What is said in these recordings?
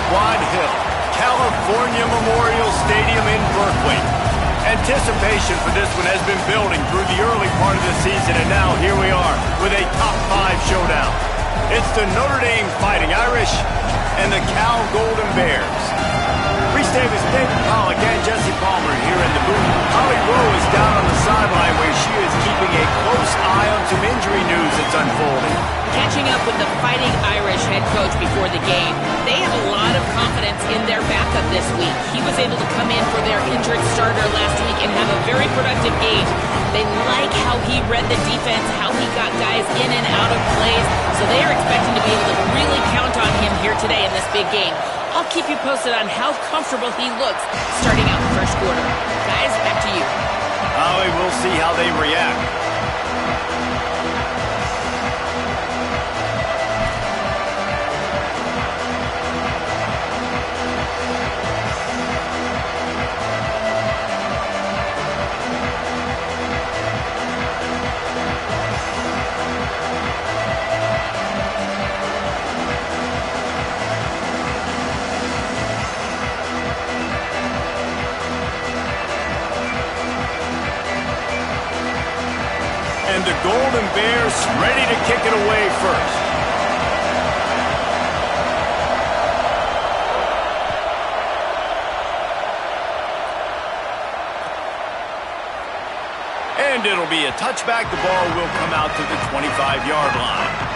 Quad Hill, California Memorial Stadium in Berkeley. Anticipation for this one has been building through the early part of the season, and now here we are with a top 5 showdown. It's the Notre Dame Fighting Irish and the Cal Golden Bears. Reese Davis, David Pollock, and Jesse Palmer here in the booth. Holly Rowe is down on the sideline where she is keeping a close eye on some injury news that's unfolding. Catching up with the Fighting Irish head coach before the game, they have a lot of confidence in their backup this week. He was able to come in for their injured starter last week and have a very productive game. They like how he read the defense, how he got guys in and out of plays, so they are expecting to be able to really count on him here today in this big game. I'll keep you posted on how comfortable he looks starting out the first quarter. Guys, back to you. Holly, we'll see how they react. And the Golden Bears ready to kick it away first. And it'll be a touchback. The ball will come out to the 25-yard line.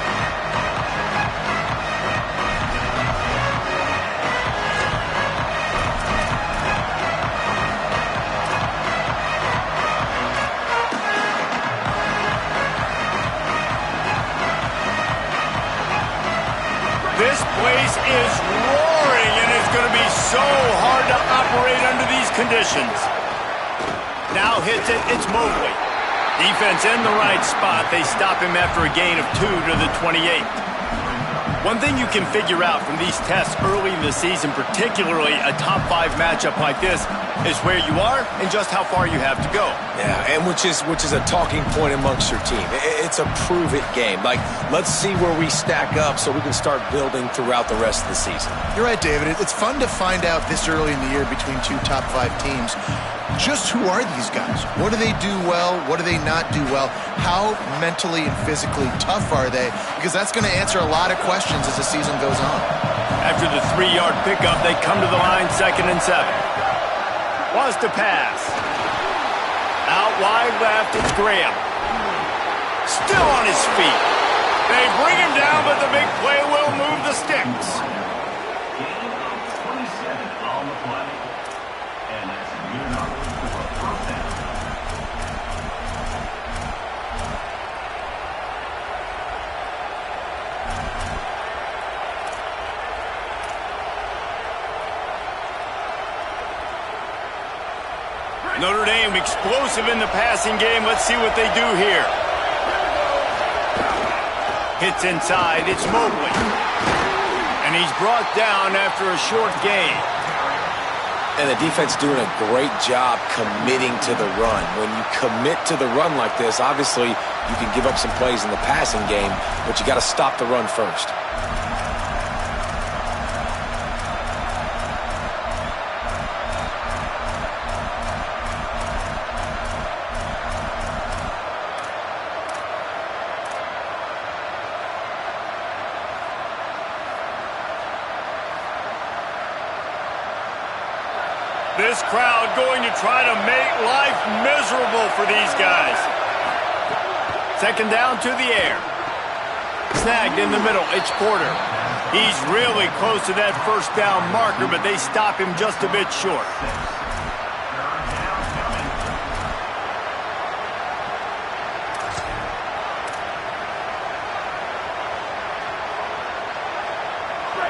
This place is roaring, and it's going to be so hard to operate under these conditions. Now hits it, it's Mobley. Defense in the right spot. They stop him after a gain of 2 to the 28. One thing you can figure out from these tests early in the season, particularly a top 5 matchup like this, is where you are and just how far you have to go. Yeah, and which is a talking point amongst your team. It's a prove-it game. Like, let's see where we stack up so we can start building throughout the rest of the season. You're right, David. It's fun to find out this early in the year between 2 top 5 teams. Just who are these guys? What do they do well? What do they not do well? How mentally and physically tough are they? Because that's going to answer a lot of questions as the season goes on. After the 3-yard pickup, they come to the line 2nd and 7. Was to pass. Out wide left, it's Graham. Still on his feet. They bring him down, but the big play will move the sticks. Notre Dame explosive in the passing game. Let's see what they do here. Hits inside. It's Mobley. And he's brought down after a short gain. And the defense doing a great job committing to the run. When you commit to the run like this, obviously you can give up some plays in the passing game, but you got to stop the run first. This crowd going to try to make life miserable for these guys. 2nd down to the air. Snagged in the middle. It's Porter. He's really close to that 1st down marker, but they stop him just a bit short.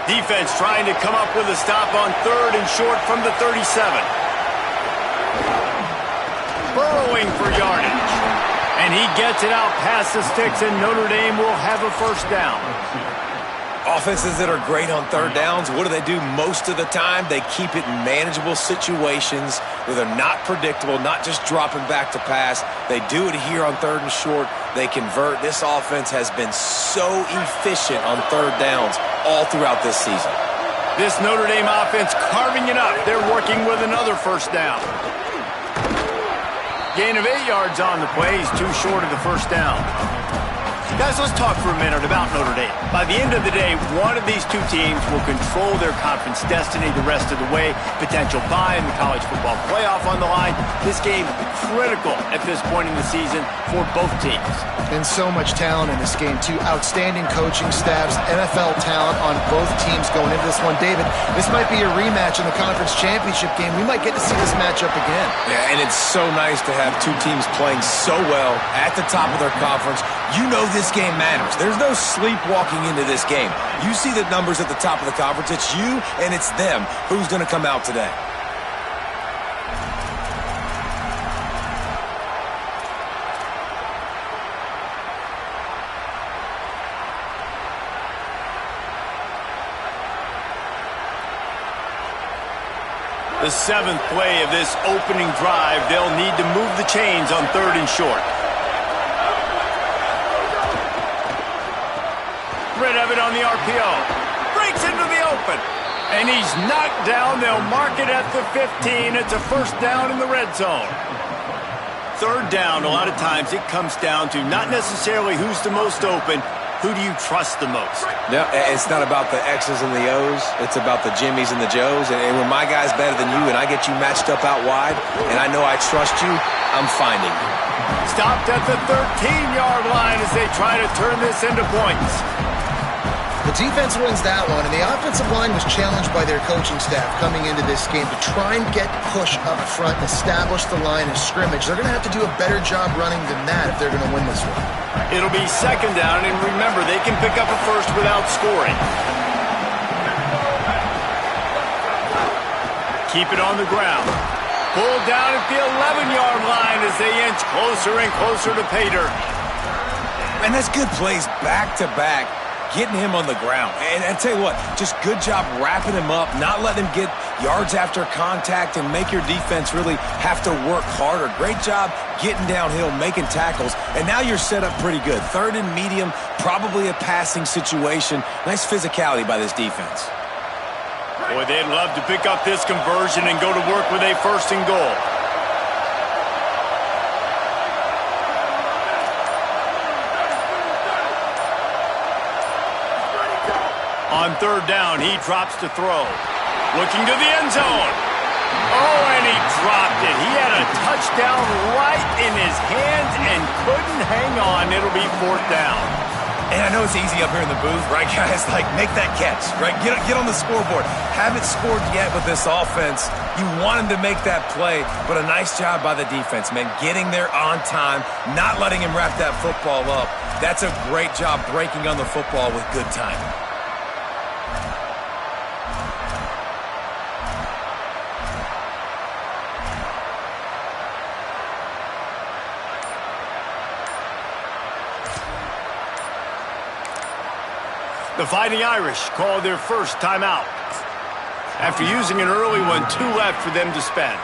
Defense trying to come up with a stop on 3rd and short from the 37. Burrowing for yardage. And he gets it out past the sticks, and Notre Dame will have a 1st down. Offenses that are great on 3rd downs, what do? Most of the time, they keep it in manageable situations where they're not predictable, not just dropping back to pass. They do it here on 3rd and short. They convert. This offense has been so efficient on 3rd downs all throughout this season. This Notre Dame offense carving it up. They're working with another first down. Gain of 8 yards on the play. He's too short of the first down. Guys, let's talk for a minute about Notre Dame. By the end of the day, one of these two teams will control their conference destiny the rest of the way. Potential bye in the college football playoff on the line. This game critical at this point in the season for both teams. And so much talent in this game, too. Outstanding coaching staffs, NFL talent on both teams going into this one. David, this might be a rematch in the conference championship game. We might get to see this matchup again. Yeah, and it's so nice to have two teams playing so well at the top of their conference. You know this game matters. There's no sleepwalking into this game. You see the numbers at the top of the conference. It's you and it's them. Who's going to come out today? The 7th play of this opening drive, they'll need to move the chains on 3rd and short. Rid of it on the RPO. Breaks into the open. And he's knocked down. They'll mark it at the 15. It's a first down in the red zone. 3rd down, a lot of times it comes down to not necessarily who's the most open, who do you trust the most? Yeah, it's not about the X's and the O's. It's about the Jimmies and the Joes. And when my guy's better than you and I get you matched up out wide and I know I trust you, I'm finding you. Stopped at the 13-yard line as they try to turn this into points. The defense wins that one, and the offensive line was challenged by their coaching staff coming into this game to try and get push up front and establish the line of scrimmage. They're going to have to do a better job running than that if they're going to win this one. It'll be 2nd down, and remember, they can pick up a first without scoring. Keep it on the ground. Pulled down at the 11-yard line as they inch closer and closer to pay dirt. And that's good plays back-to-back. Getting him on the ground. And I tell you what, just good job wrapping him up, not letting him get yards after contact and make your defense really have to work harder. Great job getting downhill, making tackles, and now you're set up pretty good. 3rd and medium, probably a passing situation. Nice physicality by this defense. Boy, they'd love to pick up this conversion and go to work with a 1st and goal. On 3rd down, he drops to throw. Looking to the end zone. Oh, and he dropped it. He had a touchdown right in his hands and couldn't hang on. It'll be 4th down. And I know it's easy up here in the booth, right, guys? Like, make that catch, right? Get on the scoreboard. Haven't scored yet with this offense. You want him to make that play, but a nice job by the defense, man. Getting there on time, not letting him wrap that football up. That's a great job breaking on the football with good timing. The Fighting Irish called their first timeout. After using an early one, 2 left for them to spend.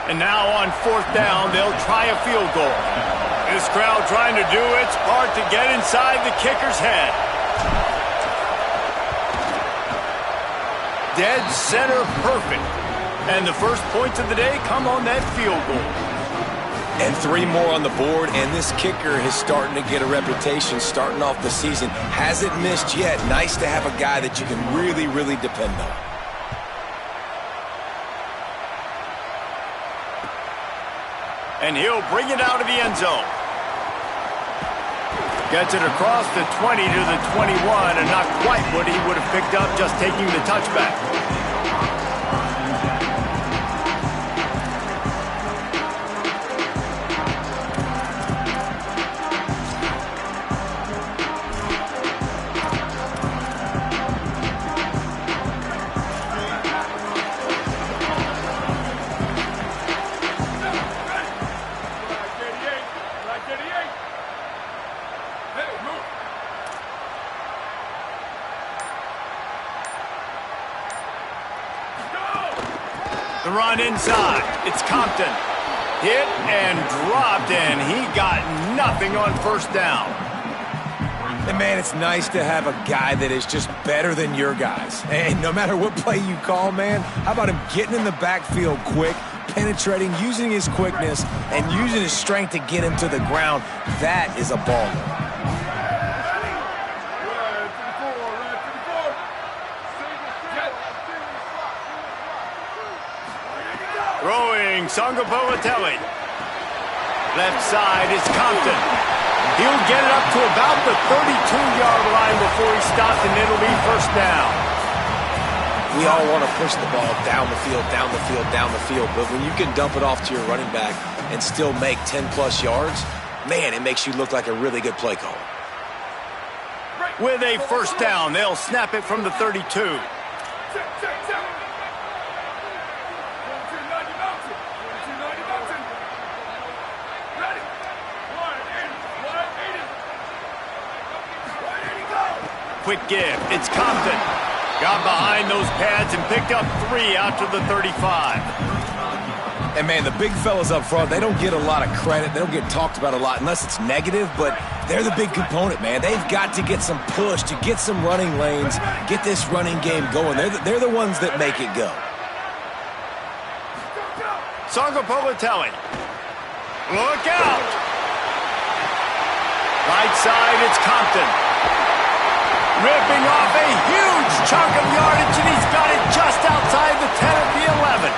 And now on 4th down, they'll try a field goal. This crowd trying to do its part to get inside the kicker's head. Dead center perfect. And the first points of the day come on that field goal. And 3 more on the board, and this kicker is starting to get a reputation starting off the season. Hasn't missed yet. Nice to have a guy that you can really, really depend on. And he'll bring it out of the end zone. Gets it across the 20 to the 21, and not quite what he would have picked up just taking the touchback. inside. It's Compton. Hit and dropped, and he got nothing on first down. And, man, it's nice to have a guy that is just better than your guys. And no matter what play you call, man, how about him getting in the backfield quick, penetrating, using his quickness, and using his strength to get him to the ground. That is a baller. Throwing Sangapolatelli. Left side is Compton. He'll get it up to about the 32-yard line before he stops, and it'll be first down. We all want to push the ball down the field, down the field, down the field, but when you can dump it off to your running back and still make 10-plus yards, man, it makes you look like a really good play caller. With a first down, they'll snap it from the 32. Quick give. It's Compton. Got behind those pads and picked up 3 out to the 35. And, man, the big fellas up front, they don't get a lot of credit. They don't get talked about a lot unless it's negative, but they're the big component, man. They've got to get some push, to get some running lanes, get this running game going. They're the ones that make it go. Sangapolatelli. Look out. Right side, it's Compton. Ripping off a huge chunk of yardage, and he's got it just outside the 10 of the 11.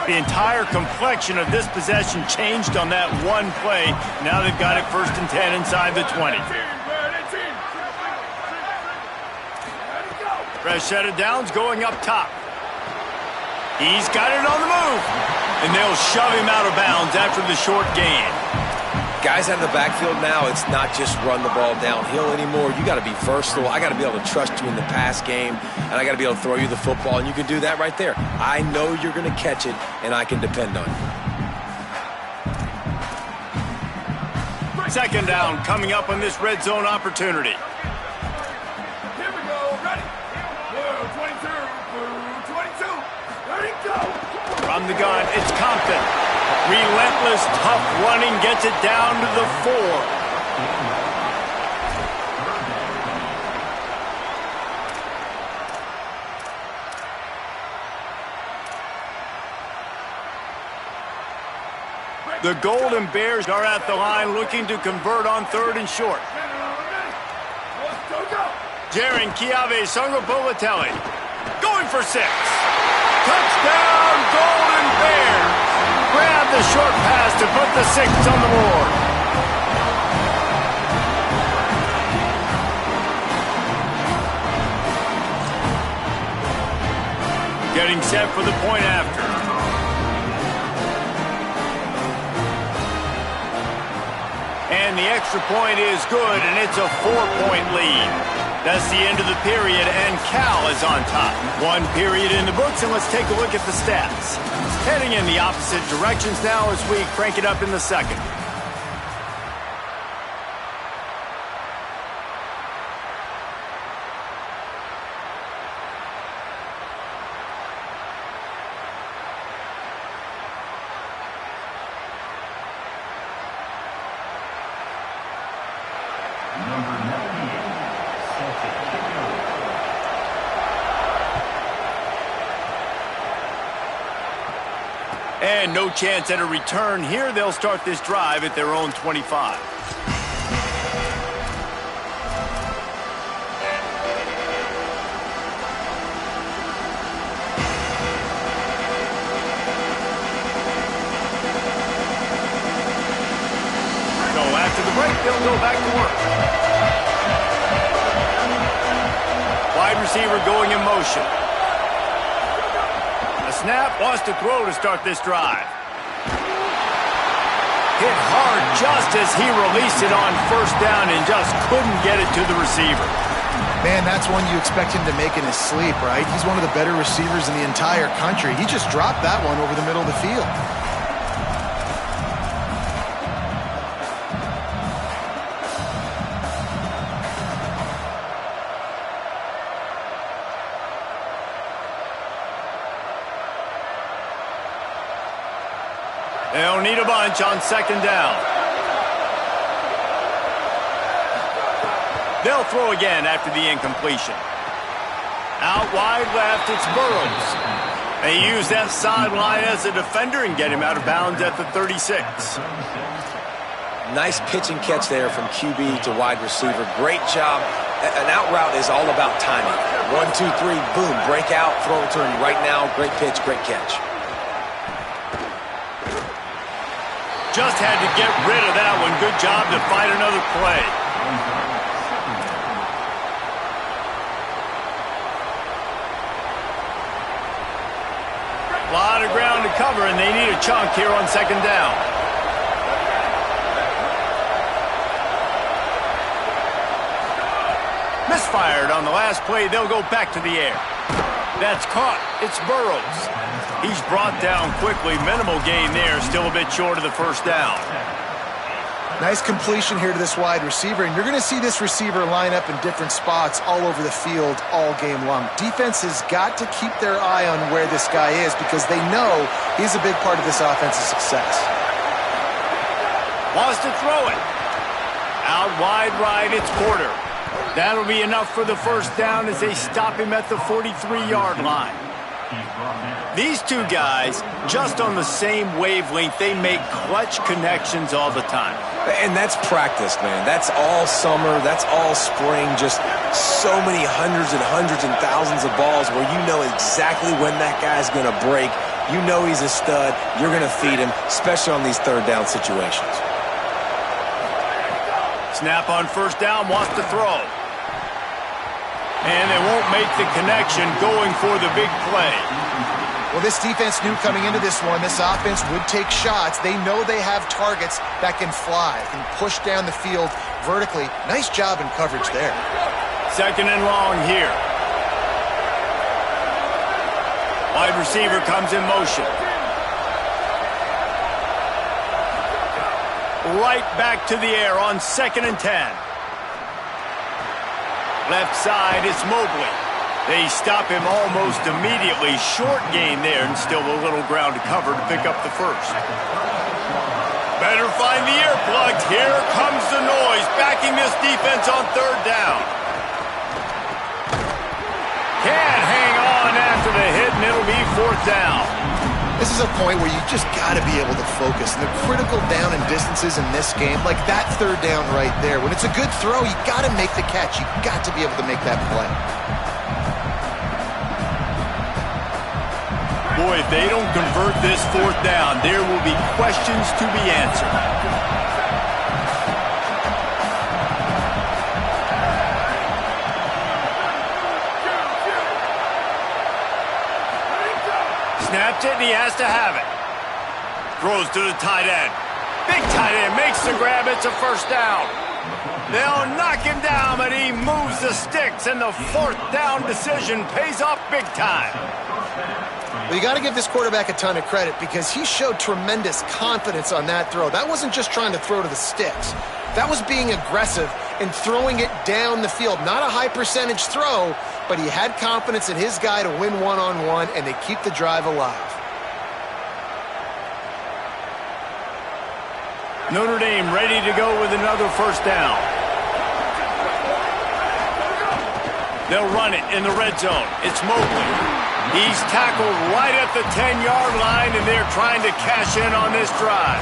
The entire complexion of this possession changed on that one play. Now they've got it 1st and 10 inside the 20. Fresh set of downs going up top. He's got it on the move. And they'll shove him out of bounds after the short gain. Guys out of the backfield now, it's not just run the ball downhill anymore. You got to be versatile. I got to be able to trust you in the pass game, and I got to be able to throw you the football, and you can do that right there. I know you're going to catch it, and I can depend on you. Second down coming up on this red zone opportunity. From the gun, it's Compton. Relentless, tough running, gets it down to the 4. The Golden Bears are at the line looking to convert on 3rd and short. Jaron Kiave Sangapolatelli going for 6. Touchdown, Golden Bears! Grab the short pass to put the 6 on the board. Getting set for the point after. And the extra point is good, and it's a 4-point lead. That's the end of the period, and Cal is on top. 1 period in the books, and let's take a look at the stats. Heading in the opposite directions now as we crank it up in the second. And no chance at a return here. They'll start this drive at their own 25. So after the break, they'll go back to work. Wide receiver going in motion. Snap, wants to throw to start this drive. Hit hard just as he released it on first down and just couldn't get it to the receiver. Man, that's one you expect him to make in his sleep, right? He's one of the better receivers in the entire country. He just dropped that one over the middle of the field. bunch on second down. They'll throw again after the incompletion. Out wide left, it's Burrows. They use that sideline as a defender and get him out of bounds at the 36. Nice pitch and catch there from QB to wide receiver. Great job. An out route is all about timing. 1, 2, 3, boom, break out, throw it to him right now. Great pitch, great catch. Just had to get rid of that one. Good job to fight another play. A lot of ground to cover, and they need a chunk here on second down. Misfired on the last play. They'll go back to the air. That's caught. It's Burrows. He's brought down quickly. Minimal gain there. Still a bit short of the first down. Nice completion here to this wide receiver, and you're going to see this receiver line up in different spots all over the field all game long. Defense has got to keep their eye on where this guy is because they know he's a big part of this offense's success. Wants to throw it. Out wide right, it's Porter. That'll be enough for the first down as they stop him at the 43-yard line. These two guys, just on the same wavelength, they make clutch connections all the time. And that's practice, man. That's all summer. That's all spring. Just so many hundreds and thousands of balls where you know exactly when that guy's going to break. You know he's a stud. You're going to feed him, especially on these third down situations. Snap on first down, wants to throw. And they won't make the connection going for the big play. Well, this defense knew coming into this one, this offense would take shots. They know they have targets that can fly, can push down the field vertically. Nice job in coverage there. Second and long here. Wide receiver comes in motion. Right back to the air on 2nd and 10. Left side, it's Mobley. They stop him almost immediately. Short gain there and still a little ground to cover to pick up the first. Better find the earplugs. Here comes the noise. Backing this defense on third down. Can't hang on after the hit, and it'll be fourth down. This is a point where you just got to be able to focus. And the critical down and distances in this game, like that third down right there, when it's a good throw, you got to make the catch. You got to be able to make that play. Boy, if they don't convert this fourth down, there will be questions to be answered. Snaps it, and he has to have it. Throws to the tight end. Big tight end makes the grab. It's a first down. They'll knock him down, but he moves the sticks, and the fourth down decision pays off big time. Well, you got to give this quarterback a ton of credit because he showed tremendous confidence on that throw. That wasn't just trying to throw to the sticks. That was being aggressive and throwing it down the field. Not a high percentage throw, but he had confidence in his guy to win one-on-one, and they keep the drive alive. Notre Dame ready to go with another first down. They'll run it in the red zone. It's Mobley. He's tackled right at the 10-yard line, and they're trying to cash in on this drive.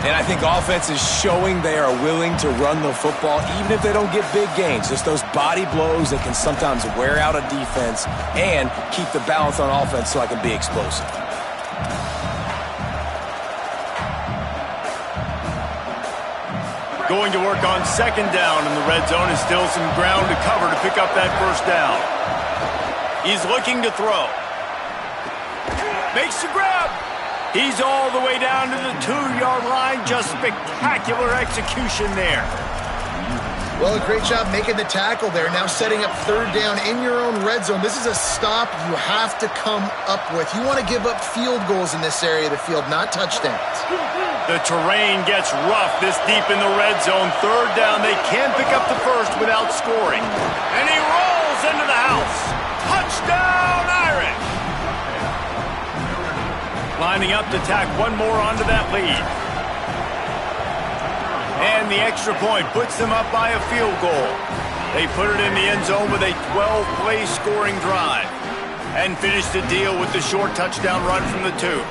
And I think offense is showing they are willing to run the football, even if they don't get big gains. Just those body blows that can sometimes wear out a defense and keep the balance on offense so I can be explosive. Going to work on second down in the red zone, and still some ground to cover to pick up that first down. He's looking to throw. Makes the grab. He's all the way down to the 2-yard line. Just spectacular execution there. Well, a great job making the tackle there. Now setting up third down in your own red zone. This is a stop you have to come up with. You want to give up field goals in this area of the field, not touchdowns. The terrain gets rough this deep in the red zone. Third down, they can pick up the first without scoring. And he rolls into the house. Touchdown, Irish! Lining up to tack one more onto that lead. And the extra point puts them up by a field goal. They put it in the end zone with a 12-play scoring drive and finish the deal with the short touchdown run from the 2.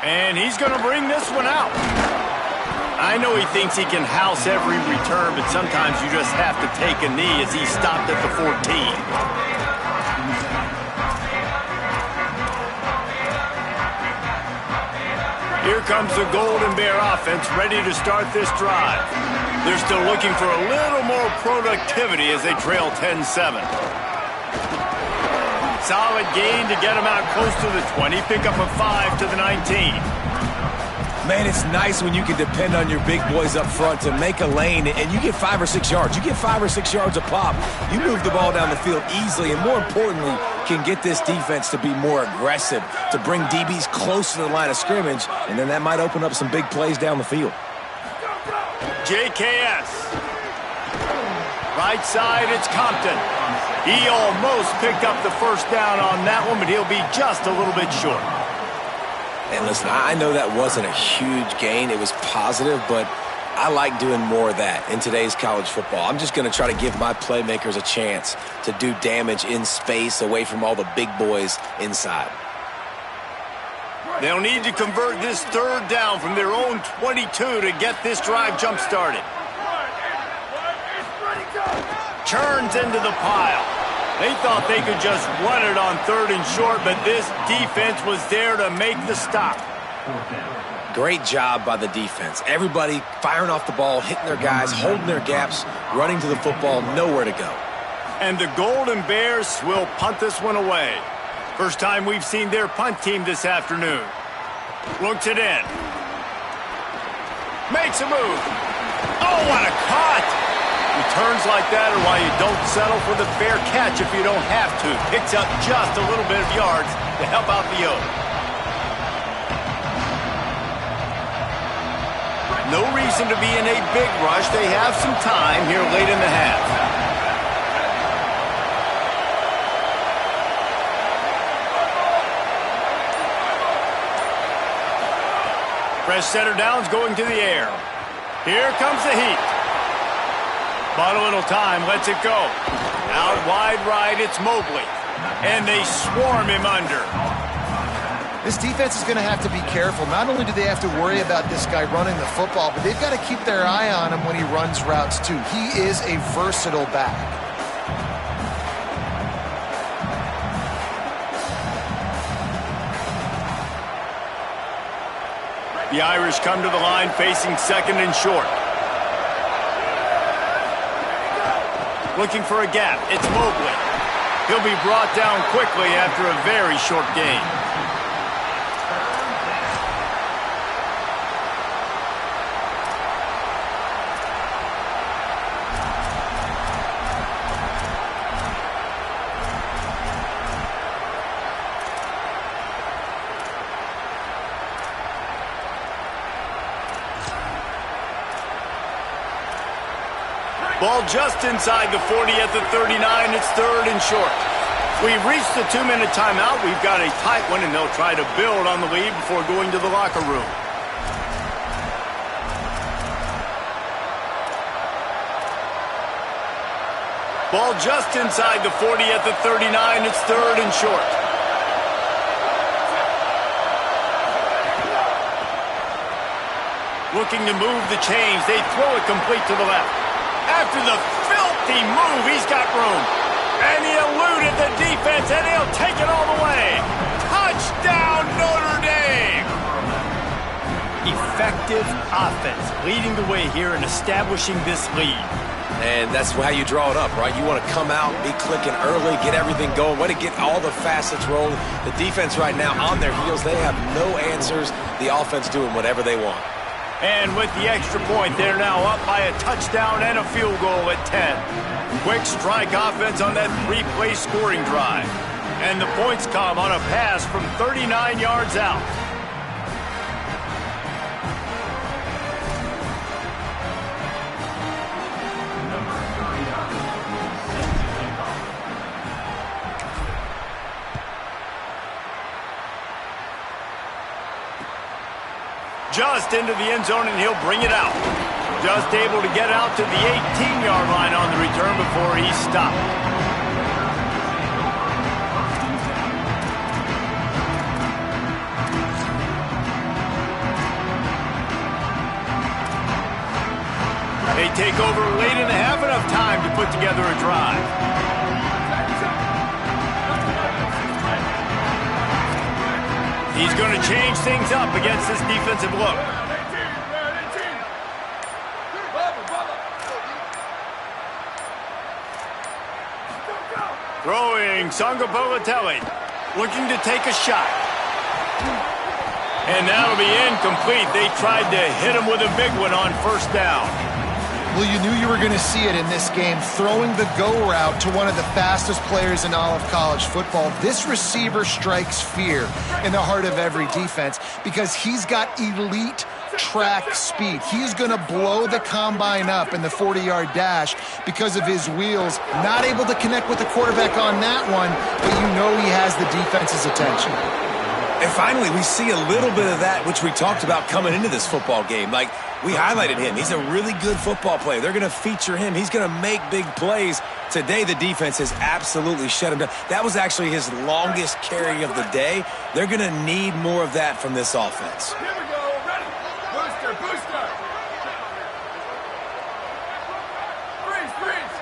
And he's going to bring this one out. I know he thinks he can house every return, but sometimes you just have to take a knee as he stopped at the 14. Here comes the Golden Bear offense ready to start this drive. They're still looking for a little more productivity as they trail 10-7. Solid gain to get him out close to the 20. Pick up a 5 to the 19. Man, it's nice when you can depend on your big boys up front to make a lane and you get 5 or 6 yards. You get 5 or 6 yards a pop. You move the ball down the field easily and, more importantly, can get this defense to be more aggressive, to bring DBs close to the line of scrimmage, and then that might open up some big plays down the field. JKS. Right side, it's Compton. He almost picked up the first down on that one, but he'll be just a little bit short. And listen, I know that wasn't a huge gain. It was positive, but I like doing more of that in today's college football. I'm just going to try to give my playmakers a chance to do damage in space away from all the big boys inside. They'll need to convert this third down from their own 22 to get this drive jump-started. Turns into the pile. They thought they could just run it on 3rd and short, but this defense was there to make the stop. Great job by the defense. Everybody firing off the ball, hitting their guys, holding their gaps, running to the football, nowhere to go. And the Golden Bears will punt this one away. First time we've seen their punt team this afternoon. Looks it in. Makes a move. Oh, what a cut! Returns like that are why you don't settle for the fair catch if you don't have to. Picks up just a little bit of yards to help out the Oak. No reason to be in a big rush. They have some time here late in the half. Fresh center downs going to the air. Here comes the heat. Bought a little time, lets it go. Out wide right, it's Mobley. And they swarm him under. This defense is going to have to be careful. Not only do they have to worry about this guy running the football, but they've got to keep their eye on him when he runs routes too. He is a versatile back. The Irish come to the line facing 2nd and short. Looking for a gap. It's Mobley. He'll be brought down quickly after a very short gain. Ball just inside the 40 at the 39. It's 3rd and short. We've reached the 2-minute timeout. We've got a tight one, and they'll try to build on the lead before going to the locker room. Ball just inside the 40 at the 39. It's 3rd and short. Looking to move the chains. They throw it complete to the left. After the filthy move, he's got room. And he eluded the defense, and he'll take it all the way. Touchdown, Notre Dame! Effective offense, leading the way here and establishing this lead. And that's how you draw it up, right? You want to come out, be clicking early, get everything going, want to get all the facets rolling. The defense right now on their heels, they have no answers. The offense doing whatever they want. And with the extra point, they're now up by a touchdown and a field goal at 10. Quick strike offense on that three-play scoring drive. And the points come on a pass from 39 yards out. Just into the end zone, and he'll bring it out. Just able to get out to the 18-yard line on the return before he's stopped. They take over late in the half, enough time to put together a drive. He's going to change things up against this defensive look. Throwing Sangapolatelli, looking to take a shot. And that'll be incomplete. They tried to hit him with a big one on first down. Well, you knew you were going to see it in this game, throwing the go route to one of the fastest players in all of college football. This receiver strikes fear in the heart of every defense because he's got elite track speed. He's going to blow the combine up in the 40-yard dash because of his wheels. Not able to connect with the quarterback on that one, but you know he has the defense's attention. And finally, we see a little bit of that, which we talked about coming into this football game. Like, we highlighted him. He's a really good football player. They're going to feature him. He's going to make big plays. Today, the defense has absolutely shut him down. That was actually his longest carry of the day. They're going to need more of that from this offense. Here we go. Ready. Booster, booster. Freeze, freeze.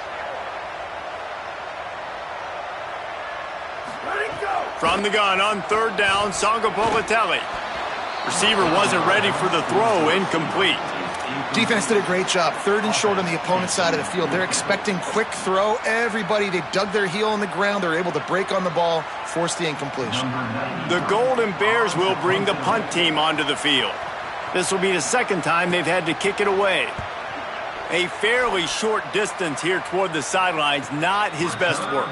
Ready, go. From the gun on third down, Sangapolatelli. Receiver wasn't ready for the throw, incomplete. Defense did a great job. Third and short on the opponent's side of the field. They're expecting quick throw. Everybody, they dug their heel on the ground. They're able to break on the ball, force the incompletion. The Golden Bears will bring the punt team onto the field. This will be the second time they've had to kick it away. A fairly short distance here toward the sidelines, not his best work.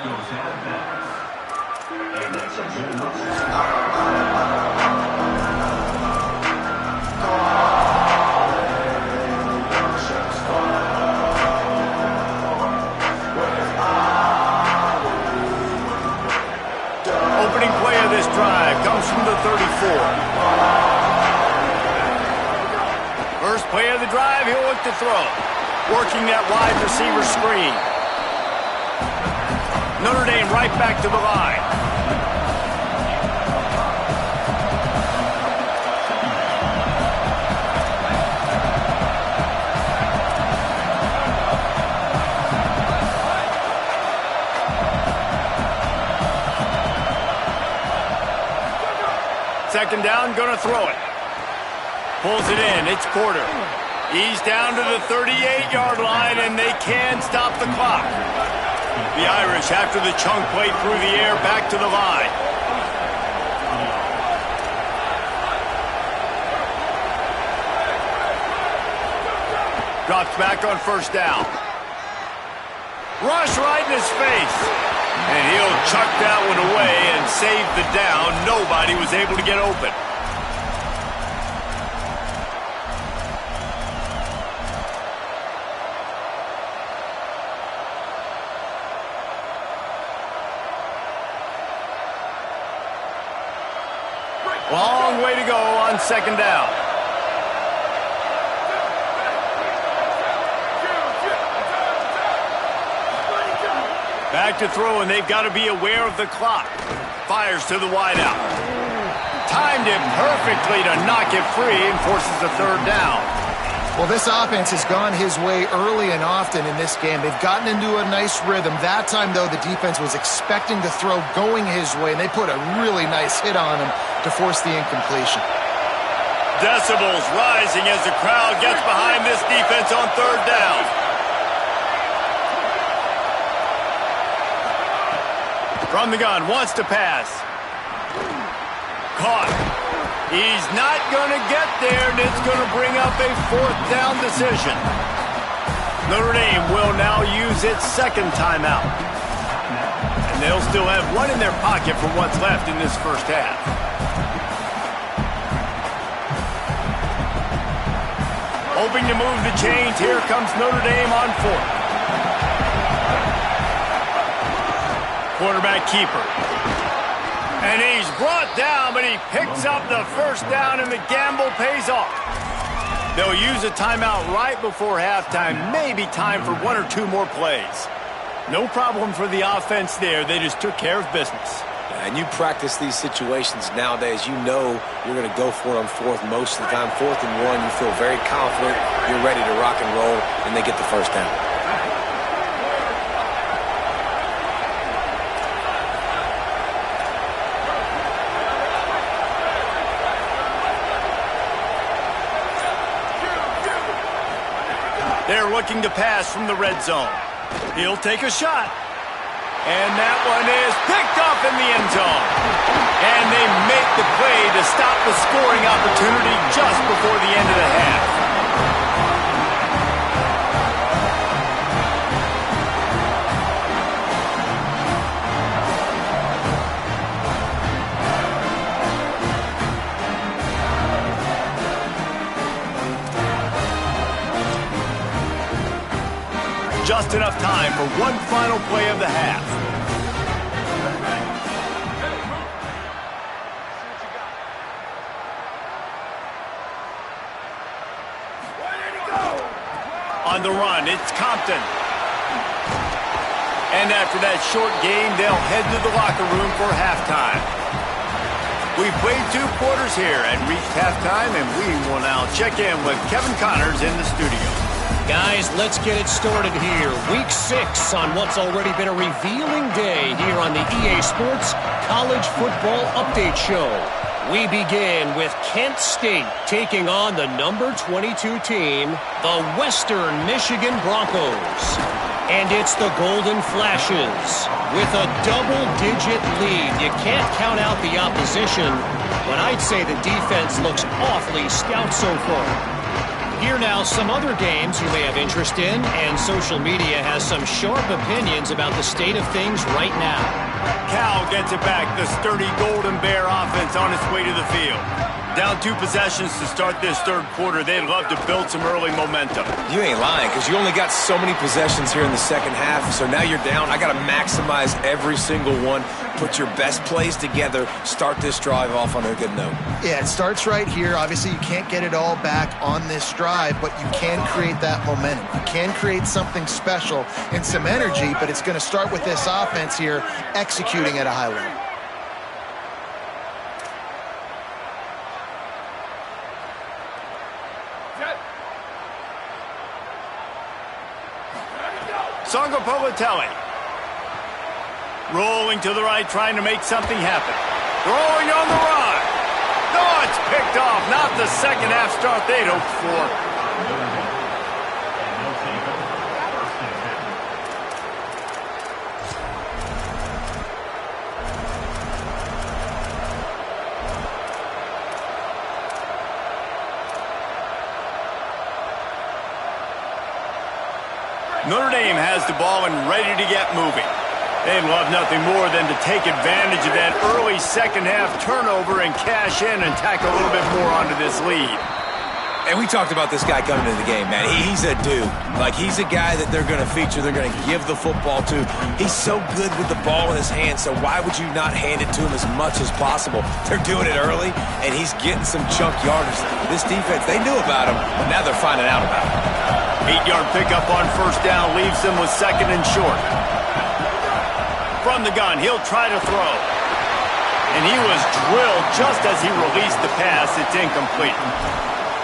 Opening play of this drive comes from the 34. First play of the drive, he'll look to throw. Working that wide receiver screen. Notre Dame right back to the line. Second down, gonna throw it. Pulls it in, it's Porter. He's down to the 38-yard line, and they can stop the clock. The Irish, after the chunk play through the air, back to the line. Drops back on first down. Rush right in his face. And he'll chuck that one away and save the down. Nobody was able to get open. Long way to go on second down. Back to throw, and they've got to be aware of the clock. Fires to the wideout. Timed it perfectly to knock it free and forces a third down. Well, this offense has gone his way early and often in this game. They've gotten into a nice rhythm. That time, though, the defense was expecting the throw going his way, and they put a really nice hit on him to force the incompletion. Decibels rising as the crowd gets behind this defense on third down. From the gun, wants to pass. Caught. He's not going to get there, and it's going to bring up a 4th down decision. Notre Dame will now use its 2nd timeout. And they'll still have one in their pocket for what's left in this first half. Hoping to move the chains, here comes Notre Dame on 4th. Quarterback keeper. And he's brought down, but he picks up the 1st down, and the gamble pays off. They'll use a timeout right before halftime, maybe time for 1 or 2 more plays. No problem for the offense there. They just took care of business. And you practice these situations nowadays, you know you're going to go for it on 4th most of the time. 4th and 1, you feel very confident, you're ready to rock and roll, and they get the 1st down. They're looking to pass from the red zone. He'll take a shot. And that one is picked off in the end zone. And they make the play to stop the scoring opportunity just before the end of the half. Just enough time for one final play of the half. On the run, it's Compton. And after that short game, they'll head to the locker room for halftime. We've played 2 quarters here and reached halftime, and we will now check in with Kevin Connors in the studio. Guys, let's get it started here. Week 6 on what's already been a revealing day here on the EA Sports College Football Update Show. We begin with Kent State taking on the number 22 team, the Western Michigan Broncos. And it's the Golden Flashes with a double-digit lead. You can't count out the opposition, but I'd say the defense looks awfully stout so far. Here now, some other games you may have interest in, and social media has some sharp opinions about the state of things right now. Cal gets it back, the sturdy Golden Bear offense on its way to the field. Down 2 possessions to start this 3rd quarter. They'd love to build some early momentum. You ain't lying, because you only got so many possessions here in the 2nd half, so now you're down. I got to maximize every single one, put your best plays together, start this drive off on a good note. Yeah, it starts right here. Obviously, you can't get it all back on this drive, but you can create that momentum. You can create something special and some energy, but it's going to start with this offense here executing at a high level. Songo Politelli. Rolling to the right, trying to make something happen. Throwing on the run. No, it's picked off. Not the 2nd half start they'd hoped for. Notre Dame has the ball and ready to get moving. They'd love nothing more than to take advantage of that early 2nd half turnover and cash in and tack a little bit more onto this lead. And we talked about this guy coming into the game, man. He's a dude. Like, he's a guy that they're going to feature, they're going to give the football to. He's so good with the ball in his hand, so why would you not hand it to him as much as possible? They're doing it early, and he's getting some chunk yardage. This defense, they knew about him, but now they're finding out about him. 8-yard pickup on 1st down leaves them with 2nd and short. From the gun, he'll try to throw. And he was drilled just as he released the pass. It's incomplete.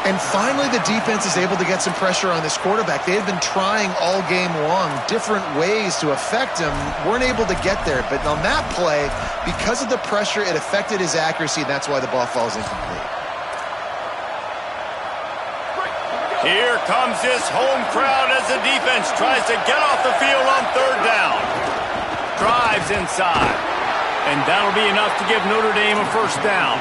And finally, the defense is able to get some pressure on this quarterback. They have been trying all game long different ways to affect him. Weren't able to get there. But on that play, because of the pressure, it affected his accuracy, and that's why the ball falls incomplete. Here comes this home crowd as the defense tries to get off the field on 3rd down. Drives inside. And that'll be enough to give Notre Dame a 1st down.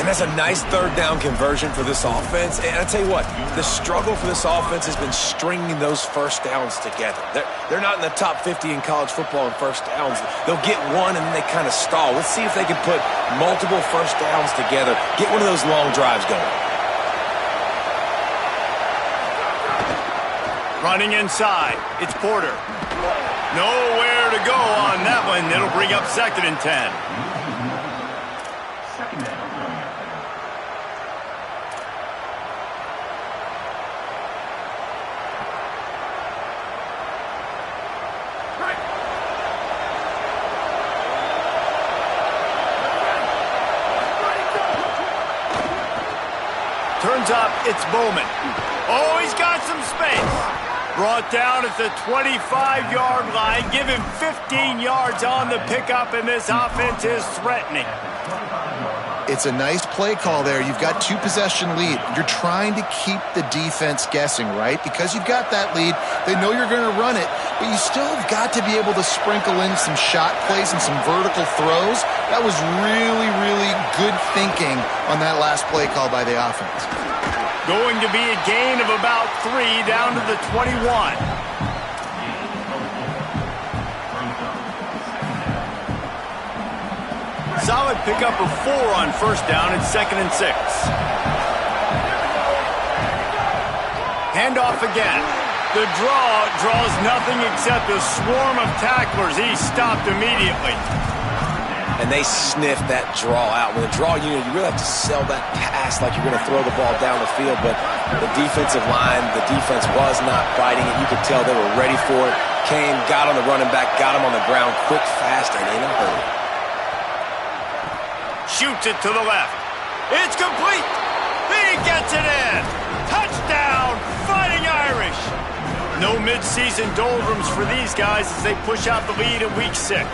And that's a nice third down conversion for this offense. And I tell you what, the struggle for this offense has been stringing those first downs together. They're not in the top 50 in college football in first downs. They'll get one and then they kind of stall. Let's see if they can put multiple first downs together, get one of those long drives going. Running inside, it's Porter. Nowhere to go on that one. It'll bring up 2nd and 10. Turns up, it's Bowman. Oh, he's got some space. Brought down at the 25-yard line. Give him 15 yards on the pickup, and this offense is threatening. It's a nice play call there. You've got 2-possession lead. You're trying to keep the defense guessing, right? Because you've got that lead, they know you're going to run it, but you still have got to be able to sprinkle in some shot plays and some vertical throws. That was really, really good thinking on that last play call by the offense. Going to be a gain of about 3 down to the 21. Solid pickup of 4 on first down and 2nd and 6. Handoff again. The draws nothing except a swarm of tacklers. He stopped immediately. And they sniffed that draw out. With a draw unit, you really have to sell that pass like you're going to throw the ball down the field. But the defensive line, the defense was not fighting it. You could tell they were ready for it. Came, got on the running back, got him on the ground quick, fast, and in a hurry. Shoots it to the left. It's complete. He gets it in. Touchdown, Fighting Irish. No midseason doldrums for these guys as they push out the lead in week 6.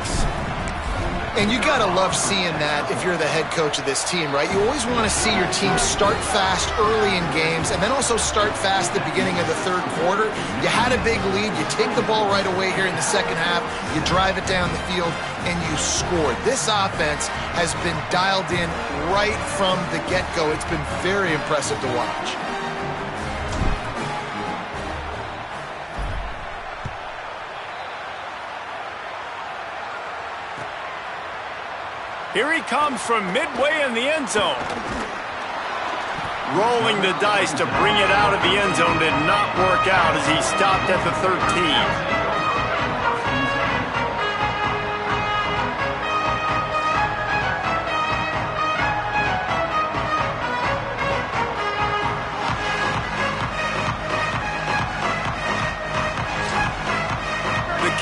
And you got to love seeing that if you're the head coach of this team, right? You always want to see your team start fast early in games and then also start fast at the beginning of the third quarter. You had a big lead. You take the ball right away here in the second half. You drive it down the field, and you scored. This offense has been dialed in right from the get-go. It's been very impressive to watch. Here he comes from midway in the end zone. Rolling the dice to bring it out of the end zone did not work out as he stopped at the 13.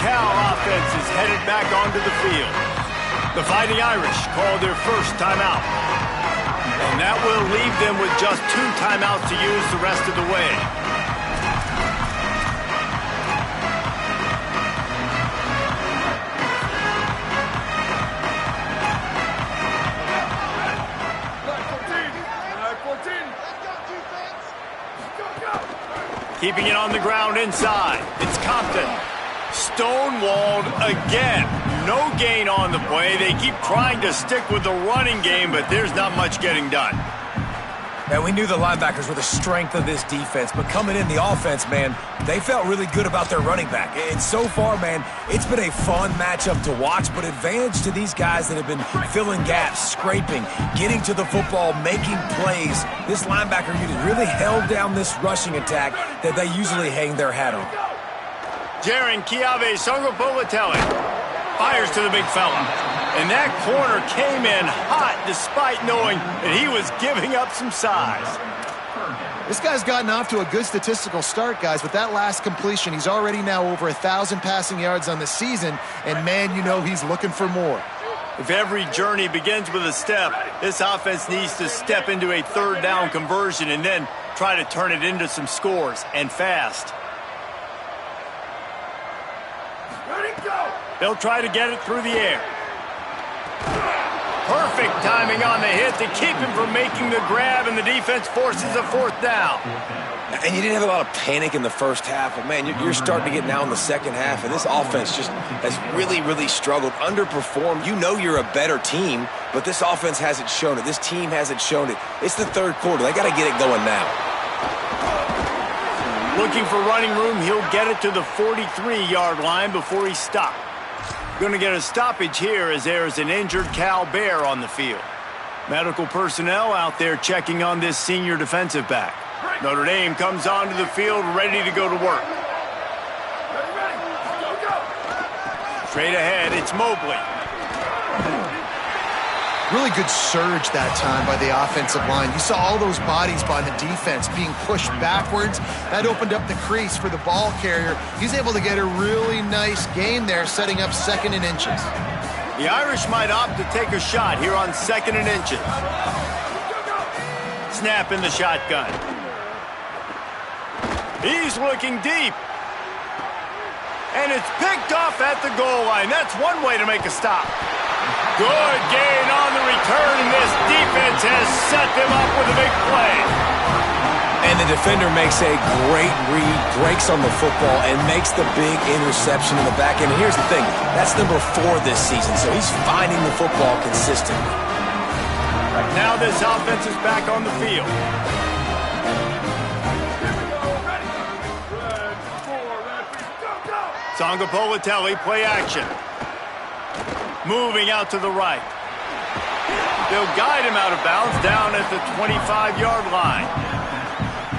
Cal offense is headed back onto the field. The Fighting Irish call their first timeout. And that will leave them with just 2 timeouts to use the rest of the way. Keeping it on the ground inside. It's Compton. Stonewalled again. No gain on the play. They keep trying to stick with the running game, but there's not much getting done. And we knew the linebackers were the strength of this defense, but coming in the offense, man, they felt really good about their running back. And so far, man, it's been a fun matchup to watch, but advantage to these guys that have been filling gaps, scraping, getting to the football, making plays. This linebacker unit really held down this rushing attack that they usually hang their hat on. Jaron Kiave Songopolitelli fires to the big fella. And that corner came in hot despite knowing that he was giving up some size. This guy's gotten off to a good statistical start, guys. With that last completion, he's already now over 1,000 passing yards on the season. And, man, you know he's looking for more. If every journey begins with a step, this offense needs to step into a third down conversion and then try to turn it into some scores, and fast. They'll try to get it through the air. Perfect perfect timing on the hit to keep him from making the grab, and the defense forces a fourth down. And you didn't have a lot of panic in the first half, but man, you're starting to get now in the second half, and this offense just has really, really struggled, underperformed. You know you're a better team, but this offense hasn't shown it. This team hasn't shown it. It's the third quarter. They got to get it going now. Looking for running room, he'll get it to the 43-yard line before he stopped. Going to get a stoppage here as there is an injured Cal Bear on the field. Medical personnel out there checking on this senior defensive back. Notre Dame comes onto the field ready to go to work. Ready. Go. Straight ahead, it's Mobley. Really good surge that time by the offensive line. You saw all those bodies by the defense being pushed backwards. That opened up the crease for the ball carrier. He's able to get a really nice gain there, setting up 2nd and inches. The Irish might opt to take a shot here on 2nd and inches. Snap in the shotgun. He's looking deep. And it's picked off at the goal line. That's one way to make a stop. Good gain on the return, and this defense has set them up with a big play. And the defender makes a great read, breaks on the football, and makes the big interception in the back end. And here's the thing, that's number 4 this season, so he's finding the football consistently. Now this offense is back on the field. Songa Politelli, play action. Moving out to the right. They'll guide him out of bounds down at the 25-yard line.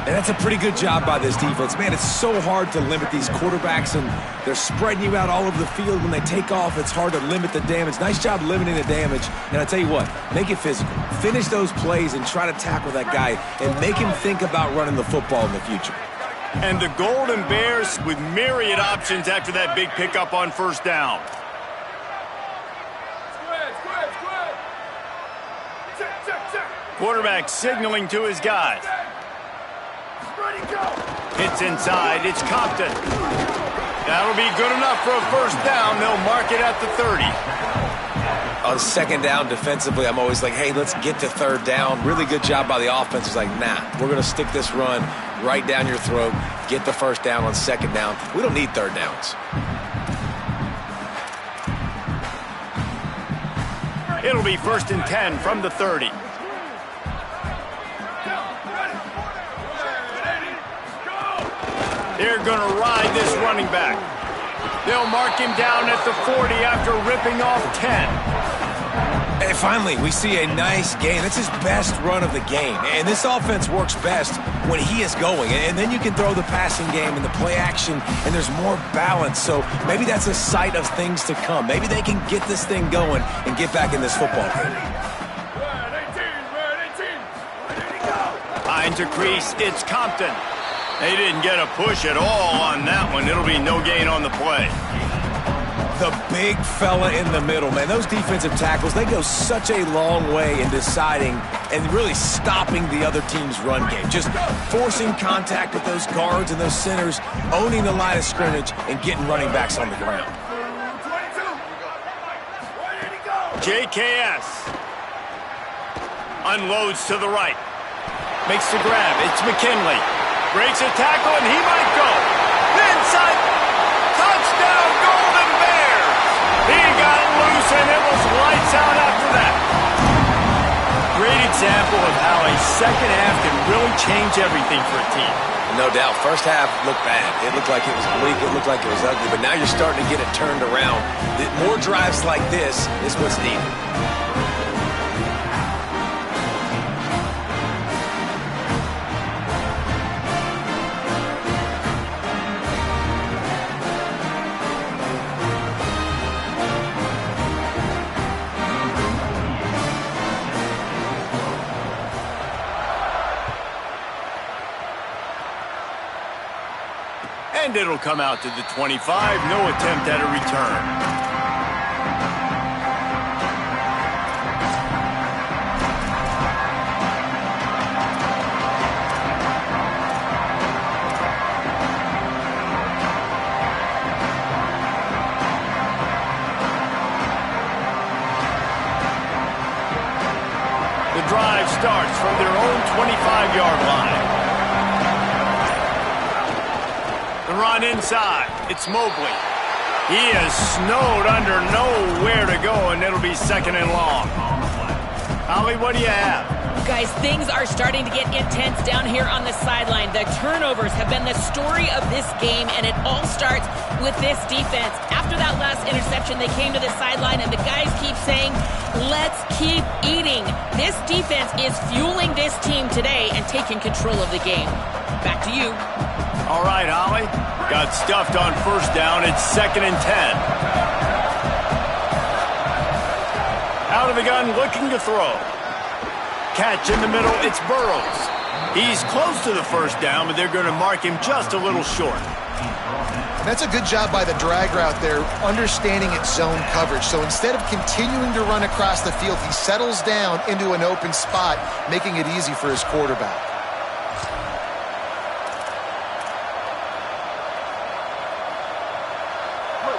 And that's a pretty good job by this defense. Man, it's so hard to limit these quarterbacks, and they're spreading you out all over the field. When they take off, it's hard to limit the damage. Nice job limiting the damage. And I tell you what, make it physical. Finish those plays and try to tackle that guy and make him think about running the football in the future. And the Golden Bears with myriad options after that big pickup on first down. Quarterback signaling to his guys. Hits inside. It's Compton. That'll be good enough for a first down. They'll mark it at the 30. On 2nd down defensively, I'm always like, hey, let's get to 3rd down. Really good job by the offense. It's like, nah, we're going to stick this run right down your throat, get the first down on 2nd down. We don't need 3rd downs. It'll be 1st and 10 from the 30. They're going to ride this running back. They'll mark him down at the 40 after ripping off 10. And finally, we see a nice gain. That's his best run of the game. And this offense works best when he is going. And then you can throw the passing game and the play action, and there's more balance. So maybe that's a sight of things to come. Maybe they can get this thing going and get back in this football game. Behind to crease, it's Compton. They didn't get a push at all on that one. It'll be no gain on the play. The big fella in the middle, man. Those defensive tackles, they go such a long way in deciding and really stopping the other team's run game. Just forcing contact with those guards and those centers, owning the line of scrimmage, and getting running backs on the ground. JKS unloads to the right. Makes the grab. It's McKinley. Breaks a tackle, and he might go. Inside. Touchdown, Golden Bears. He got loose, and it was lights out after that. Great example of how a second half can really change everything for a team. No doubt. First half looked bad. It looked like it was bleak. It looked like it was ugly. But now you're starting to get it turned around. More drives like this is what's needed. And it'll come out to the 25. No attempt at a return. yards from their own 25-yard line. The run inside. It's Mobley. He is snowed under, nowhere to go, and it'll be second and long. Holly, what do you have? Guys, things are starting to get intense down here on the sideline. The turnovers have been the story of this game, and it all starts with this defense. After that last interception, they came to the sideline, and the guys keep saying, let's keep eating. This defense is fueling this team today and taking control of the game. Back to you. All right, Holly. Got stuffed on first down. It's 2nd and 10. Out of the gun, looking to throw. Catch in the middle, it's Burrows. He's close to the first down, but they're going to mark him just a little short. That's a good job by the drag route there, understanding its zone coverage. So instead of continuing to run across the field, he settles down into an open spot, making it easy for his quarterback.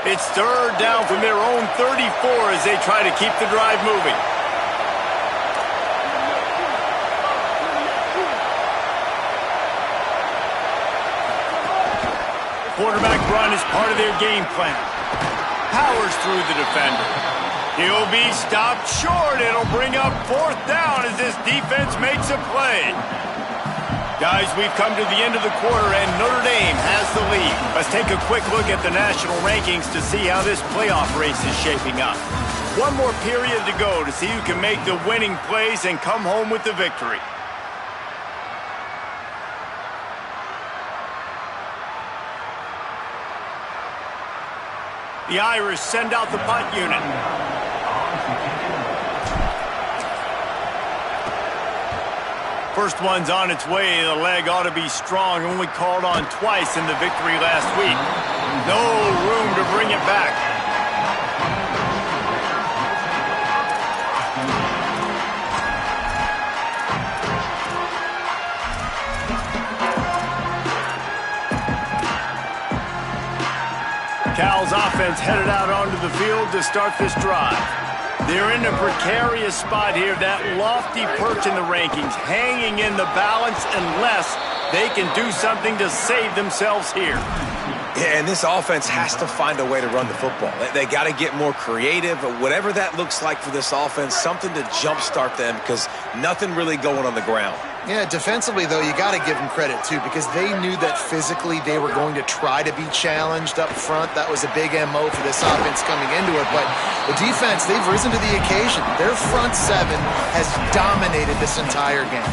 It's 3rd down from their own 34 as they try to keep the drive moving. Quarterback run is part of their game plan. Powers through the defender. He'll be stopped short. It'll bring up 4th down as this defense makes a play. Guys, we've come to the end of the quarter, and Notre Dame has the lead. Let's take a quick look at the national rankings to see how this playoff race is shaping up. One more period to go to see who can make the winning plays and come home with the victory. The Irish send out the punt unit. First one's on its way. The leg ought to be strong. Only called on twice in the victory last week. No room to bring it back. Cal's offense headed out onto the field to start this drive. They're in a precarious spot here, that lofty perch in the rankings, hanging in the balance unless they can do something to save themselves here. Yeah, and this offense has to find a way to run the football. They got to get more creative, whatever that looks like for this offense, something to jumpstart them because nothing really going on the ground. Yeah, defensively, though, you got to give them credit, too, because they knew that physically they were going to try to be challenged up front. That was a big MO for this offense coming into it. But the defense, they've risen to the occasion. Their front seven has dominated this entire game.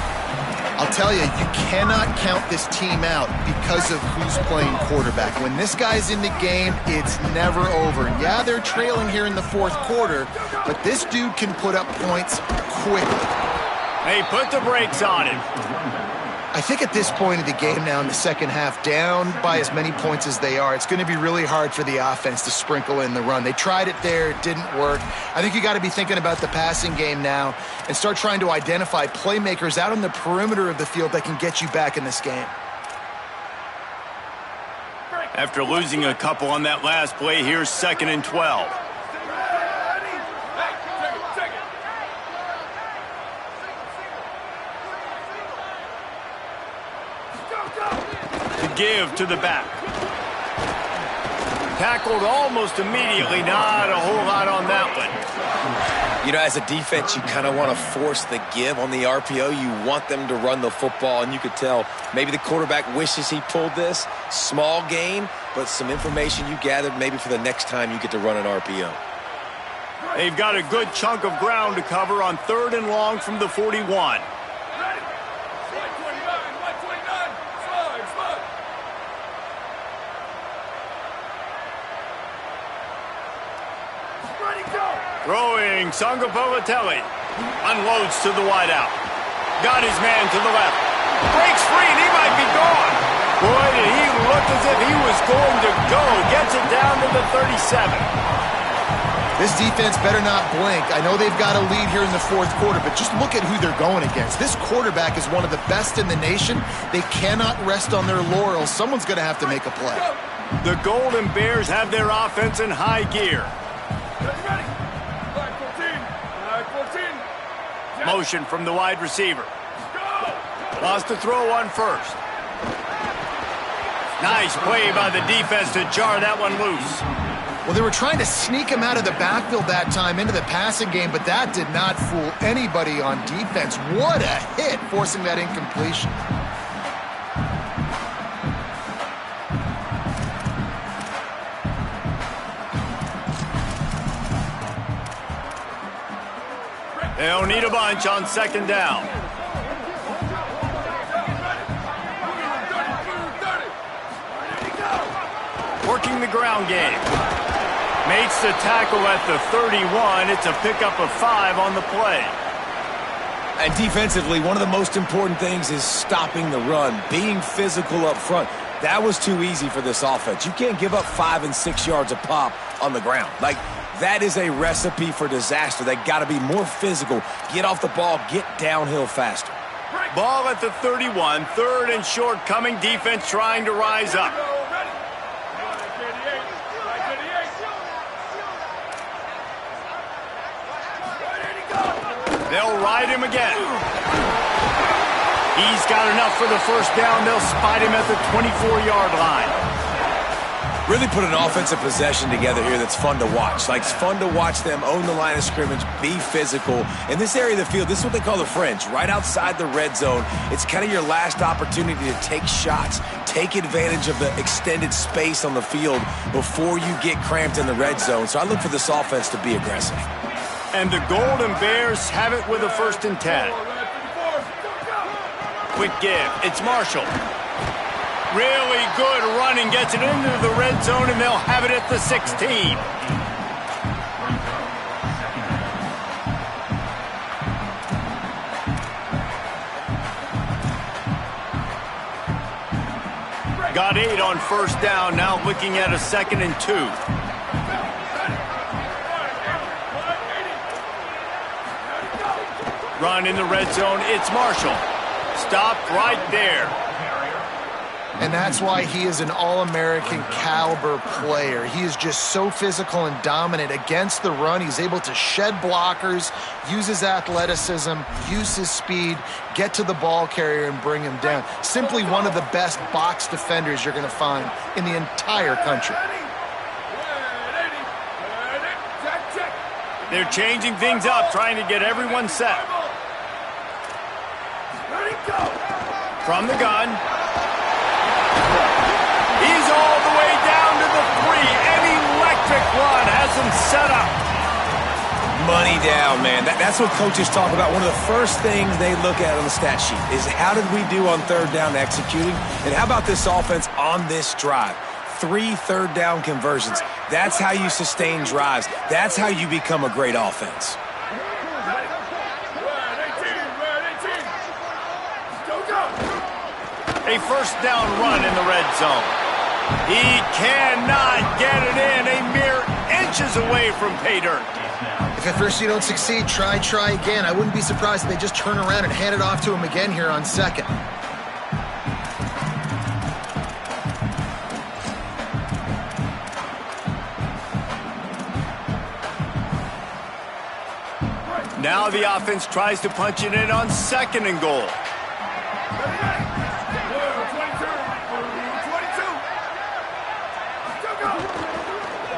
I'll tell you, you cannot count this team out because of who's playing quarterback. When this guy's in the game, it's never over. Yeah, they're trailing here in the 4th quarter, but this dude can put up points quickly. They put the brakes on him. I think at this point of the game now in the second half, down by as many points as they are, it's going to be really hard for the offense to sprinkle in the run. They tried it there. It didn't work. I think you got to be thinking about the passing game now and start trying to identify playmakers out on the perimeter of the field that can get you back in this game. After losing a couple on that last play, here's 2nd and 12. Give to the back. Tackled almost immediately. Not a whole lot on that one. You know, as a defense, you kind of want to force the give on the RPO. You want them to run the football, and you could tell maybe the quarterback wishes he pulled this. Small gain, but some information you gathered maybe for the next time you get to run an RPO. They've got a good chunk of ground to cover on 3rd and long from the 41. Throwing, Sangapolatelli unloads to the wideout. Got his man to the left. Breaks free, and he might be gone. Boy, did he look as if he was going to go. Gets it down to the 37. This defense better not blink. I know they've got a lead here in the 4th quarter, but just look at who they're going against. This quarterback is one of the best in the nation. They cannot rest on their laurels. Someone's going to have to make a play. The Golden Bears have their offense in high gear. Ready? Line 14. Line 14. Motion from the wide receiver. Lost to throw on first. Nice play by the defense to jar that one loose. Well, they were trying to sneak him out of the backfield that time into the passing game, but that did not fool anybody on defense. What a hit, forcing that incompletion. They'll need a bunch on second down. Working the ground game. Makes the tackle at the 31. It's a pickup of 5 on the play. And defensively, one of the most important things is stopping the run, being physical up front. That was too easy for this offense. You can't give up 5 and 6 yards a pop on the ground. Like, that is a recipe for disaster. They got to be more physical, get off the ball, get downhill faster. Ball at the 31, third and short coming, defense trying to rise up. They'll ride him again. He's got enough for the first down. They'll spot him at the 24-yard line. Really put an offensive possession together here that's fun to watch. Like, it's fun to watch them own the line of scrimmage, be physical. In this area of the field, this is what they call the fringe, right outside the red zone. It's kind of your last opportunity to take shots, take advantage of the extended space on the field before you get cramped in the red zone. So I look for this offense to be aggressive. And the Golden Bears have it with a 1st and 10. Quick give. It's Marshall. Really good running. Gets it into the red zone, and they'll have it at the 16. Got 8 on first down. Now looking at a 2nd and 2. Run in the red zone, it's Marshall. Stopped right there. And that's why he is an All-American caliber player. He is just so physical and dominant against the run. He's able to shed blockers, use his athleticism, use his speed, get to the ball carrier and bring him down. Simply one of the best box defenders you're going to find in the entire country. They're changing things up, trying to get everyone set. From the gun. He's all the way down to the 3. An electric run has him set up. Money down, man. That's what coaches talk about. One of the first things they look at on the stat sheet is how did we do on third down executing, and how about this offense on this drive? 3 third-down conversions. That's how you sustain drives. That's how you become a great offense. A first down run in the red zone. He cannot get it in. A mere inches away from pay dirt. If at first you don't succeed, try again. I wouldn't be surprised if they just turn around and hand it off to him again here on 2nd. Now the offense tries to punch it in on 2nd and goal.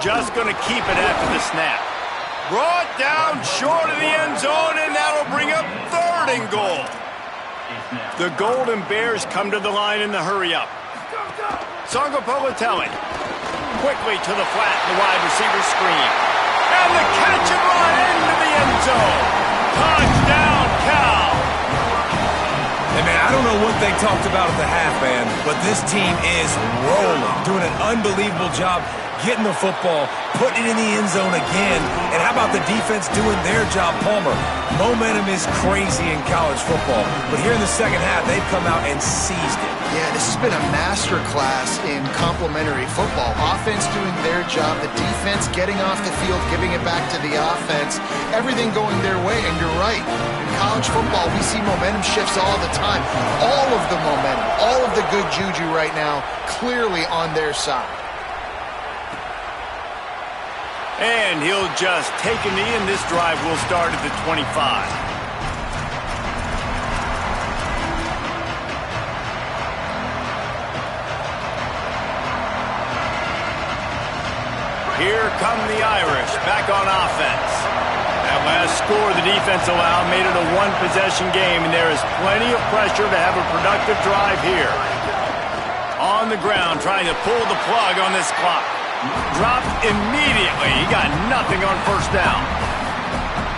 Just going to keep it after the snap. Brought down short of the end zone, and that'll bring up 3rd and goal. The Golden Bears come to the line in the hurry-up. Sangopolitelli quickly to the flat, the wide receiver screen. And the catch and run into the end zone. Touchdown, Cal. Hey, man, I don't know what they talked about at the half, man, but this team is rolling, doing an unbelievable job getting the football, putting it in the end zone again. And how about the defense doing their job, Palmer? Momentum is crazy in college football, but here in the second half, they've come out and seized it. Yeah, this has been a masterclass in complementary football. Offense doing their job, the defense getting off the field, giving it back to the offense, everything going their way. And you're right, in college football, we see momentum shifts all the time. All of the momentum, all of the good juju right now, clearly on their side. And he'll just take a knee, and this drive will start at the 25. come the Irish, back on offense. That last score the defense allowed made it a one-possession game, and there is plenty of pressure to have a productive drive here. On the ground, trying to pull the plug on this clock. Dropped immediately. He got nothing on first down.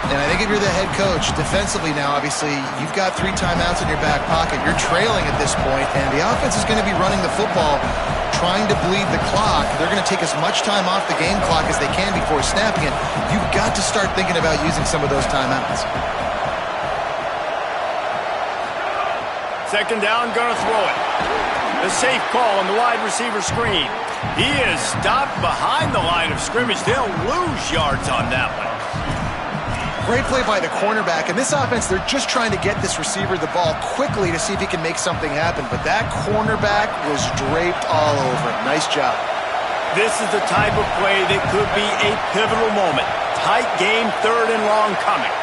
And I think if you're the head coach, defensively now, obviously, you've got 3 timeouts in your back pocket. You're trailing at this point, and the offense is going to be running the football, trying to bleed the clock. They're going to take as much time off the game clock as they can before snapping it. You've got to start thinking about using some of those timeouts. Second down, gonna throw it. A safe call on the wide receiver screen. He is stopped behind the line of scrimmage. They'll lose yards on that one. Great play by the cornerback. In this offense, they're just trying to get this receiver the ball quickly to see if he can make something happen. But that cornerback was draped all over it. Nice job. This is the type of play that could be a pivotal moment. Tight game, 3rd and long coming.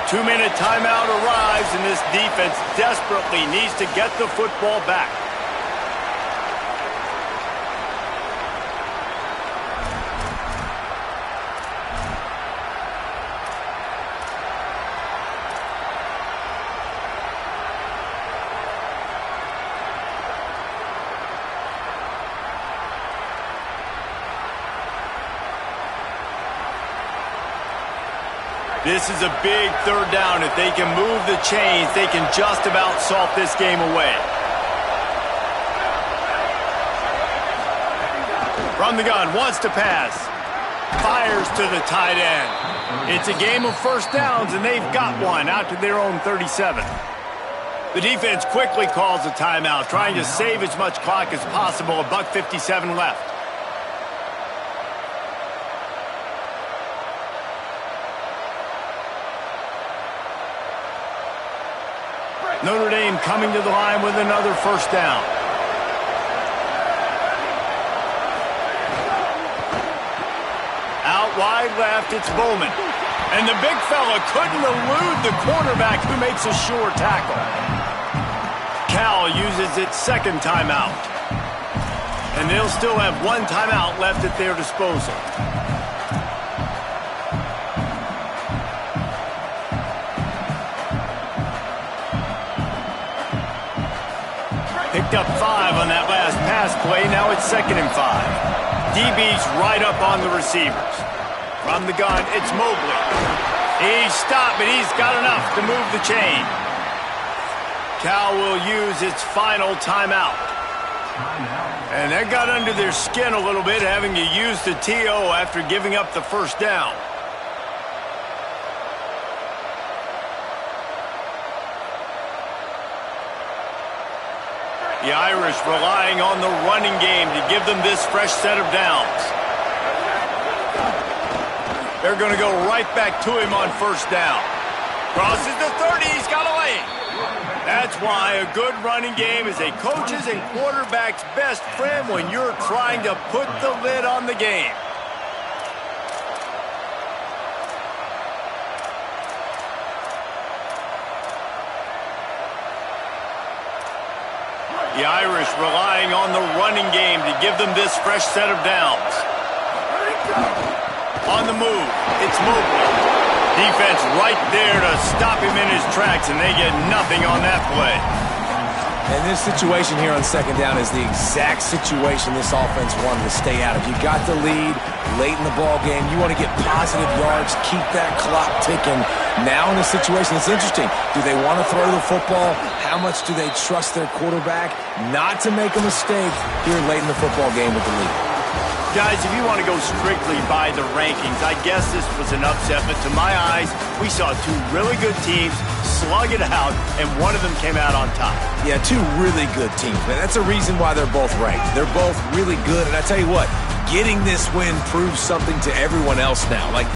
Two-minute timeout arrives, and this defense desperately needs to get the football back. This is a big 3rd down. If they can move the chains, they can just about salt this game away. From the gun, wants to pass. Fires to the tight end. It's a game of first downs, and they've got one out to their own 37. The defense quickly calls a timeout, trying to save as much clock as possible. $1:57 left. Notre Dame coming to the line with another first down. Out wide left, it's Bowman. And the big fella couldn't elude the quarterback who makes a sure tackle. Cal uses its 2nd timeout. And they'll still have 1 timeout left at their disposal. Picked up 5 on that last pass play. Now it's 2nd and 5. DB's right up on the receivers. From the gun, it's Mobley. He's stopped, but he's got enough to move the chain. Cal will use its final timeout. And that got under their skin a little bit, having to use the TO after giving up the first down. The Irish relying on the running game to give them this fresh set of downs. They're going to go right back to him on first down. Crosses the 30, he's got a lane. That's why a good running game is a coach's and quarterback's best friend when you're trying to put the lid on the game. The Irish relying on the running game to give them this fresh set of downs. On the move, it's Mobley. Defense right there to stop him in his tracks, and they get nothing on that play. And this situation here on 2nd down is the exact situation this offense wanted to stay out of. You got the lead late in the ball game. You want to get positive yards, keep that clock ticking. Now in this situation, it's interesting. Do they want to throw the football? How much do they trust their quarterback not to make a mistake here late in the football game with the lead? Guys, if you want to go strictly by the rankings, I guess this was an upset, but to my eyes, we saw 2 really good teams slug it out, and one of them came out on top. Yeah, 2 really good teams, man. That's a reason why they're both ranked. They're both really good, and I tell you what, getting this win proves something to everyone else now. Like,